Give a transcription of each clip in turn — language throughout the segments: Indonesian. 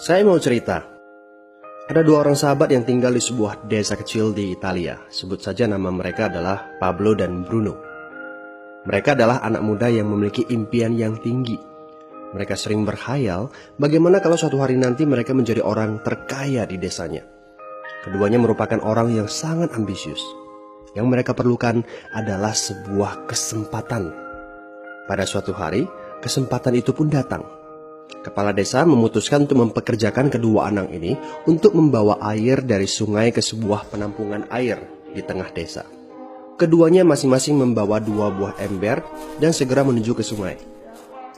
Saya mau cerita. Ada dua orang sahabat yang tinggal di sebuah desa kecil di Italia. Sebut saja nama mereka adalah Pablo dan Bruno. Mereka adalah anak muda yang memiliki impian yang tinggi. Mereka sering berkhayal bagaimana kalau suatu hari nanti mereka menjadi orang terkaya di desanya. Keduanya merupakan orang yang sangat ambisius. Yang mereka perlukan adalah sebuah kesempatan. Pada suatu hari, kesempatan itu pun datang. Kepala desa memutuskan untuk mempekerjakan kedua anak ini untuk membawa air dari sungai ke sebuah penampungan air di tengah desa. Keduanya masing-masing membawa 2 buah ember dan segera menuju ke sungai.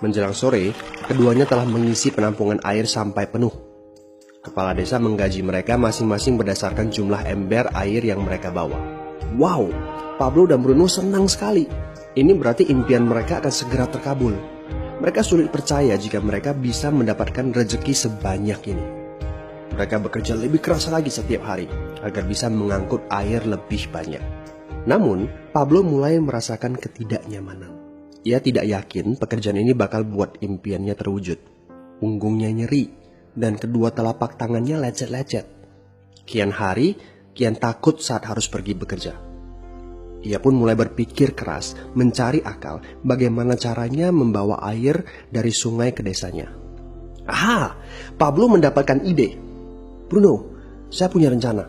Menjelang sore, keduanya telah mengisi penampungan air sampai penuh. Kepala desa menggaji mereka masing-masing berdasarkan jumlah ember air yang mereka bawa. Wow, Pablo dan Bruno senang sekali. Ini berarti impian mereka akan segera terkabul. Mereka sulit percaya jika mereka bisa mendapatkan rezeki sebanyak ini. Mereka bekerja lebih keras lagi setiap hari agar bisa mengangkut air lebih banyak. Namun, Pablo mulai merasakan ketidaknyamanan. Ia tidak yakin pekerjaan ini bakal buat impiannya terwujud. Punggungnya nyeri dan kedua telapak tangannya lecet-lecet. Kian hari, kian takut saat harus pergi bekerja. Ia pun mulai berpikir keras, mencari akal bagaimana caranya membawa air dari sungai ke desanya. Aha, Pablo mendapatkan ide. Bruno, saya punya rencana.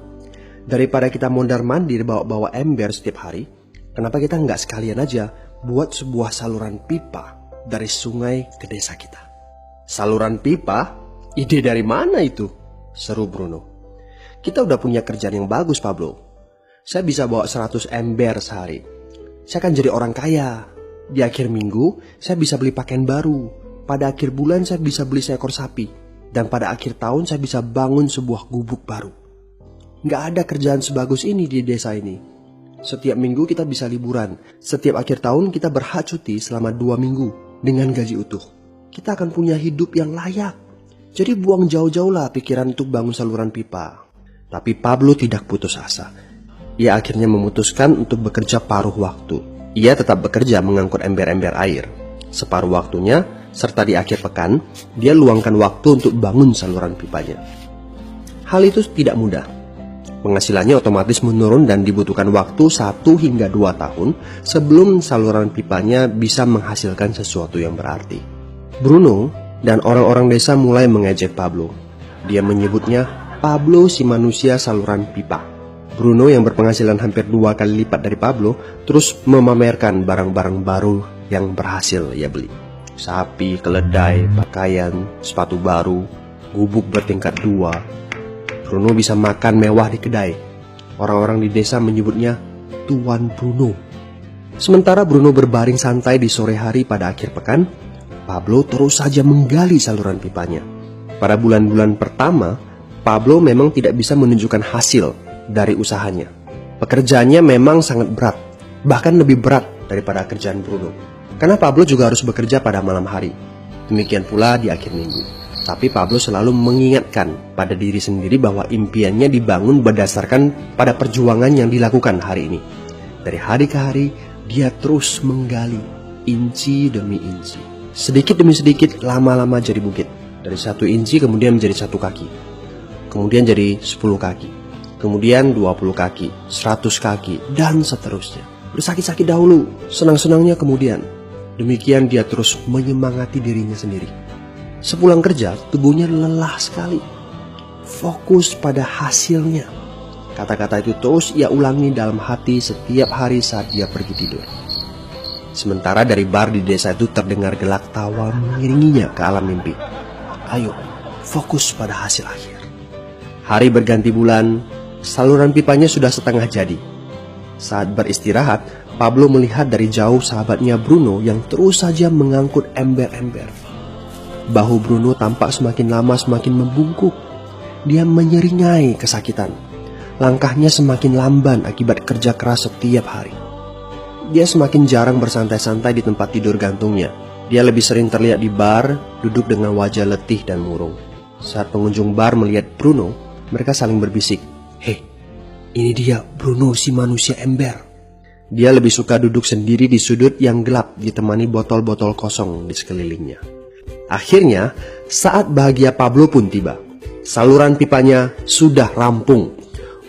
Daripada kita mondar-mandir bawa-bawa ember setiap hari, kenapa kita nggak sekalian aja buat sebuah saluran pipa dari sungai ke desa kita? Saluran pipa? Ide dari mana itu? Seru Bruno. Kita udah punya kerjaan yang bagus, Pablo. Saya bisa bawa 100 ember sehari. Saya akan jadi orang kaya. Di akhir minggu, saya bisa beli pakaian baru. Pada akhir bulan, saya bisa beli seekor sapi. Dan pada akhir tahun, saya bisa bangun sebuah gubuk baru. Nggak ada kerjaan sebagus ini di desa ini. Setiap minggu kita bisa liburan. Setiap akhir tahun, kita berhak cuti selama 2 minggu dengan gaji utuh. Kita akan punya hidup yang layak. Jadi buang jauh-jauh lah pikiran untuk bangun saluran pipa. Tapi Pablo tidak putus asa. Ia akhirnya memutuskan untuk bekerja paruh waktu. Ia tetap bekerja mengangkut ember-ember air. Separuh waktunya, serta di akhir pekan, dia luangkan waktu untuk bangun saluran pipanya. Hal itu tidak mudah. Penghasilannya otomatis menurun dan dibutuhkan waktu 1 hingga 2 tahun sebelum saluran pipanya bisa menghasilkan sesuatu yang berarti. Bruno dan orang-orang desa mulai mengejek Pablo. Dia menyebutnya Pablo si manusia saluran pipa. Bruno yang berpenghasilan hampir 2 kali lipat dari Pablo terus memamerkan barang-barang baru yang berhasil ia beli. Sapi, keledai, pakaian, sepatu baru, gubuk bertingkat 2. Bruno bisa makan mewah di kedai. Orang-orang di desa menyebutnya Tuan Bruno. Sementara Bruno berbaring santai di sore hari pada akhir pekan, Pablo terus saja menggali saluran pipanya. Pada bulan-bulan pertama, Pablo memang tidak bisa menunjukkan hasil dari usahanya. Pekerjaannya memang sangat berat, bahkan lebih berat daripada kerjaan Bruno. Karena Pablo juga harus bekerja pada malam hari. Demikian pula di akhir minggu. Tapi Pablo selalu mengingatkan pada diri sendiri bahwa impiannya dibangun berdasarkan pada perjuangan yang dilakukan hari ini. Dari hari ke hari, dia terus menggali, inci demi inci. Sedikit demi sedikit, lama-lama jadi bukit. Dari 1 inci kemudian menjadi 1 kaki. Kemudian jadi 10 kaki. Kemudian 20 kaki, 100 kaki, dan seterusnya. Bersakit-sakit dahulu, senang-senangnya kemudian. Demikian dia terus menyemangati dirinya sendiri. Sepulang kerja, tubuhnya lelah sekali. Fokus pada hasilnya. Kata-kata itu terus ia ulangi dalam hati setiap hari saat dia pergi tidur. Sementara dari bar di desa itu terdengar gelak tawa mengiringinya ke alam mimpi. Ayo, fokus pada hasil akhir. Hari berganti bulan, saluran pipanya sudah setengah jadi. Saat beristirahat, Pablo melihat dari jauh sahabatnya Bruno yang terus saja mengangkut ember-ember. Bahu Bruno tampak semakin lama semakin membungkuk. Dia menyeringai kesakitan. Langkahnya semakin lamban akibat kerja keras setiap hari. Dia semakin jarang bersantai-santai di tempat tidur gantungnya. Dia lebih sering terlihat di bar, duduk dengan wajah letih dan murung. Saat pengunjung bar melihat Bruno, mereka saling berbisik. Hei, ini dia Bruno si manusia ember. Dia lebih suka duduk sendiri di sudut yang gelap ditemani botol-botol kosong di sekelilingnya. Akhirnya, saat bahagia Pablo pun tiba. Saluran pipanya sudah rampung.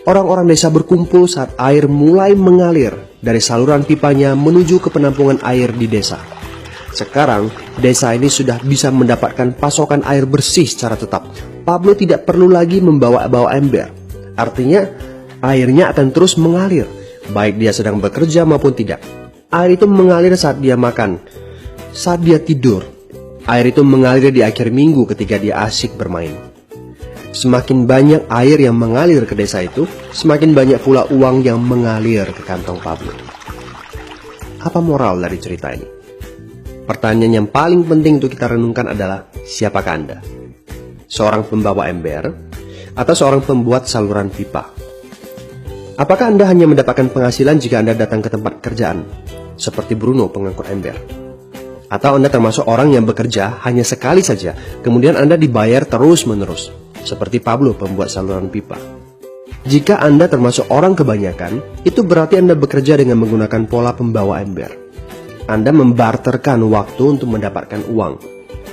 Orang-orang desa berkumpul saat air mulai mengalir dari saluran pipanya menuju ke penampungan air di desa. Sekarang, desa ini sudah bisa mendapatkan pasokan air bersih secara tetap. Pablo tidak perlu lagi membawa ember. Artinya, airnya akan terus mengalir, baik dia sedang bekerja maupun tidak. Air itu mengalir saat dia makan, saat dia tidur. Air itu mengalir di akhir minggu ketika dia asyik bermain. Semakin banyak air yang mengalir ke desa itu, semakin banyak pula uang yang mengalir ke kantong Pablo. Apa moral dari cerita ini? Pertanyaan yang paling penting untuk kita renungkan adalah, siapakah Anda? Seorang pembawa ember atau seorang pembuat saluran pipa? Apakah Anda hanya mendapatkan penghasilan jika Anda datang ke tempat kerjaan, seperti Bruno pengangkut ember? Atau Anda termasuk orang yang bekerja hanya sekali saja, kemudian Anda dibayar terus-menerus, seperti Pablo pembuat saluran pipa? Jika Anda termasuk orang kebanyakan, itu berarti Anda bekerja dengan menggunakan pola pembawa ember. Anda membarterkan waktu untuk mendapatkan uang.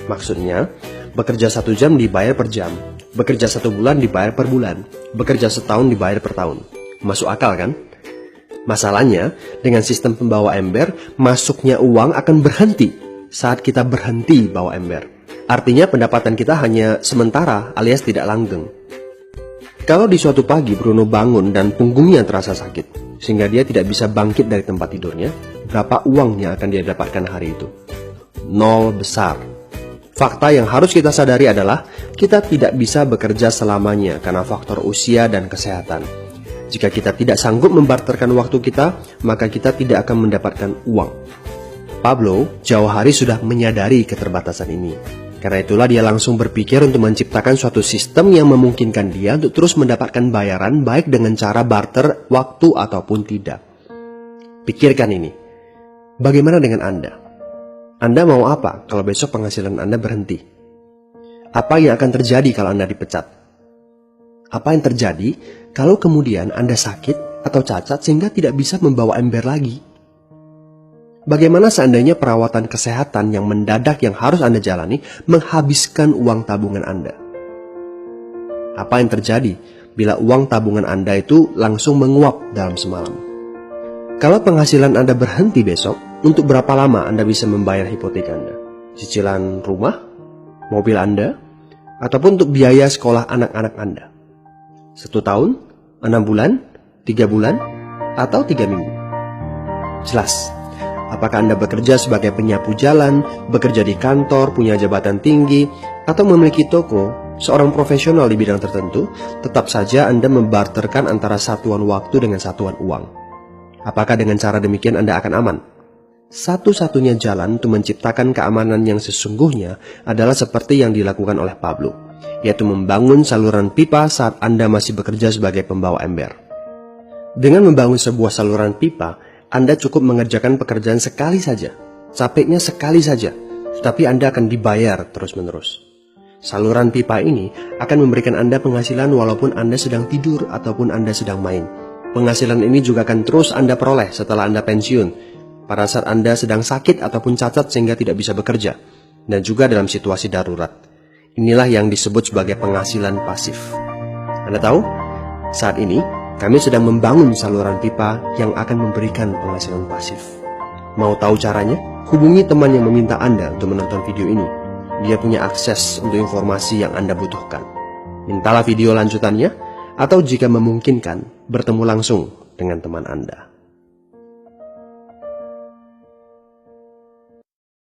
Maksudnya, bekerja 1 jam dibayar per jam, bekerja 1 bulan dibayar per bulan, bekerja setahun dibayar per tahun. Masuk akal kan? Masalahnya, dengan sistem pembawa ember, masuknya uang akan berhenti saat kita berhenti bawa ember. Artinya pendapatan kita hanya sementara alias tidak langgeng. Kalau di suatu pagi Bruno bangun dan punggungnya terasa sakit, sehingga dia tidak bisa bangkit dari tempat tidurnya, berapa uang yang akan dia dapatkan hari itu? 0 besar. Fakta yang harus kita sadari adalah, kita tidak bisa bekerja selamanya karena faktor usia dan kesehatan. Jika kita tidak sanggup membarterkan waktu kita, maka kita tidak akan mendapatkan uang. Pablo jauh hari sudah menyadari keterbatasan ini. Karena itulah dia langsung berpikir untuk menciptakan suatu sistem yang memungkinkan dia untuk terus mendapatkan bayaran baik dengan cara barter waktu ataupun tidak. Pikirkan ini. Bagaimana dengan Anda? Anda mau apa kalau besok penghasilan Anda berhenti? Apa yang akan terjadi kalau Anda dipecat? Apa yang terjadi kalau kemudian Anda sakit atau cacat sehingga tidak bisa membawa ember lagi? Bagaimana seandainya perawatan kesehatan yang mendadak yang harus Anda jalani menghabiskan uang tabungan Anda? Apa yang terjadi bila uang tabungan Anda itu langsung menguap dalam semalam? Kalau penghasilan Anda berhenti besok, untuk berapa lama Anda bisa membayar hipotek Anda? Cicilan rumah, mobil Anda, ataupun untuk biaya sekolah anak-anak Anda? 1 tahun, 6 bulan, 3 bulan, atau 3 minggu? Jelas. Apakah Anda bekerja sebagai penyapu jalan, bekerja di kantor, punya jabatan tinggi, atau memiliki toko, seorang profesional di bidang tertentu, tetap saja Anda membarterkan antara satuan waktu dengan satuan uang. Apakah dengan cara demikian Anda akan aman? Satu-satunya jalan untuk menciptakan keamanan yang sesungguhnya adalah seperti yang dilakukan oleh Pablo, yaitu membangun saluran pipa saat Anda masih bekerja sebagai pembawa ember. Dengan membangun sebuah saluran pipa, Anda cukup mengerjakan pekerjaan sekali saja, capeknya sekali saja, tetapi Anda akan dibayar terus-menerus. Saluran pipa ini akan memberikan Anda penghasilan walaupun Anda sedang tidur ataupun Anda sedang main. Penghasilan ini juga akan terus Anda peroleh setelah Anda pensiun, pada saat Anda sedang sakit ataupun cacat sehingga tidak bisa bekerja, dan juga dalam situasi darurat. Inilah yang disebut sebagai penghasilan pasif. Anda tahu, saat ini kami sedang membangun saluran pipa yang akan memberikan penghasilan pasif. Mau tahu caranya? Hubungi teman yang meminta Anda untuk menonton video ini. Dia punya akses untuk informasi yang Anda butuhkan. Mintalah video lanjutannya, atau jika memungkinkan, bertemu langsung dengan teman Anda.